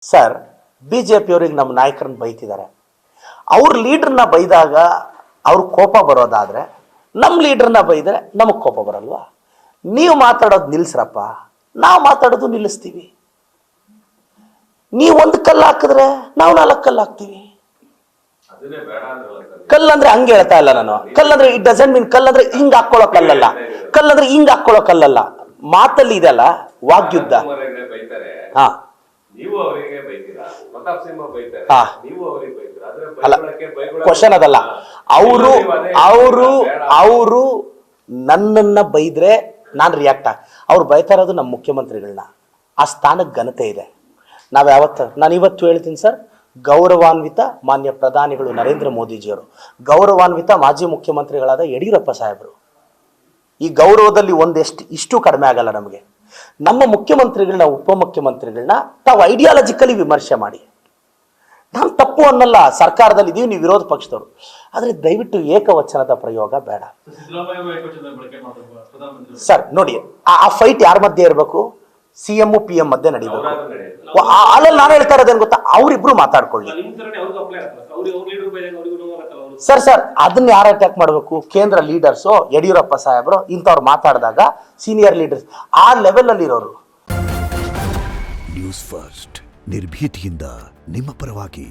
Sir, ಬಿಜೆಪಿಯವ್ರಿಗೆ ನಮ್ಮ ನಾಯಕರನ್ನ ಬೈತಿದ್ದಾರೆ. ಅವ್ರ ಲೀಡ್ರನ್ನ ಬೈದಾಗ ಅವ್ರ ಕೋಪ ಬರೋದಾದ್ರೆ ನಮ್ಮ ಲೀಡ್ರನ್ನ ಬೈದರೆ ನಮಗೆ ಕೋಪ ಬರಲ್ವಾ? ನೀವು ಮಾತಾಡೋದು ನಿಲ್ಲಿಸ್ರಪ್ಪ, ನಾವು ಮಾತಾಡೋದು ನಿಲ್ಲಿಸ್ತೀವಿ. ನೀವು ಒಂದು ಕಲ್ಲು ಹಾಕಿದ್ರೆ ನಾವು 4 ಕಲ್ಲು ಹಾಕ್ತೀವಿ. ಕಲ್ಲಂದ್ರೆ ಹಂಗೆ ಹೇಳ್ತಾ ಇಲ್ಲ ನಾನು. ಕಲ್ಲಂದ್ರೆ ಇಟ್ ಡಸಂಟ್ ಮೀನ್ ಕಲ್ಲಂದ್ರೆ ಹಿಂಗ್ ಹಾಕೊಳ್ಳೋ ಕಲ್ಲಲ್ಲ, ಕಲ್ಲಂದ್ರೆ ಹಿಂಗ್ ಹಾಕೊಳ್ಳೋ ಕಲ್ಲಲ್ಲ. ಮಾತಲ್ಲಿ ಇದೆಲ್ಲ ವಾಗ್ಯುದ್ಧ. ಹಾ ಅಲ್ಲ, ಕ್ವಶನ್ ಅದಲ್ಲ. ಅವರು ನನ್ನನ್ನ ಬೈದ್ರೆ ನಾನು ರಿಯಾಕ್ಟ್ ಅವ್ರು ಬೈತಾ ಇರೋದು ನಮ್ಮ ಮುಖ್ಯಮಂತ್ರಿಗಳನ್ನ. ಆ ಸ್ಥಾನಕ್ಕೆ ಘನತೆ ಇದೆ. ನಾನು ಇವತ್ತು ಹೇಳ್ತೀನಿ ಸರ್, ಗೌರವಾನ್ವಿತ ಮಾನ್ಯ ಪ್ರಧಾನಿಗಳು ನರೇಂದ್ರ ಮೋದಿಜಿಯವರು, ಗೌರವಾನ್ವಿತ ಮಾಜಿ ಮುಖ್ಯಮಂತ್ರಿಗಳಾದ ಯಡಿಯೂರಪ್ಪ ಸಾಹೇಬರು. ಈ ಗೌರವದಲ್ಲಿ ಇಷ್ಟು ಕಡಿಮೆ ಆಗಲ್ಲ ನಮಗೆ. ನಮ್ಮ ಮುಖ್ಯಮಂತ್ರಿಗಳನ್ನ, ಉಪಮುಖ್ಯಮಂತ್ರಿಗಳನ್ನ ತಾವು ಐಡಿಯಾಲಜಿಕಲಿ ವಿಮರ್ಶೆ ಮಾಡಿ. ನಾನು ತಪ್ಪು ಅನ್ನಲ್ಲ, ಸರ್ಕಾರದಲ್ಲಿ ಇದೀವಿ, ನೀವು ವಿರೋಧ ಪಕ್ಷದವರು. ಆದರೆ ದಯವಿಟ್ಟು ಏಕವಚನದ ಪ್ರಯೋಗ ಬೇಡ ಸರ್. ನೋಡಿ, ಆ ಫೈಟ್ ಯಾರ ಮಧ್ಯೆ ಇರಬೇಕು? CM PM ಮಧ್ಯೆ ನಡೀಬೇಕು. ಅಲ್ಲಲ್ಲಿ ನಾನು ಹೇಳ್ತಾ ಇರೋದೇನು ಗೊತ್ತಾ, ಅವರಿಬ್ರು ಮಾತಾಡ್ಕೊಳ್ಳಿ ಸರ್. ಅದನ್ನ ಯಾರು ಅಟ್ಯಾಕ್ ಮಾಡಬೇಕು? ಕೇಂದ್ರ ಲೀಡರ್ಸು, ಯಡಿಯೂರಪ್ಪ ಸಾಹೇಬರು ಇಂಥವ್ರು ಮಾತಾಡಿದಾಗ ಸೀನಿಯರ್ ಲೀಡರ್ಸ್ ಆ ಲೆವೆಲ್ ಅಲ್ಲಿ ಇರೋರು. ನ್ಯೂಸ್ ಫಸ್ಟ್, ನಿರ್ಭೀತಿಯಿಂದ ನಿಮ್ಮ ಪರವಾಗಿ.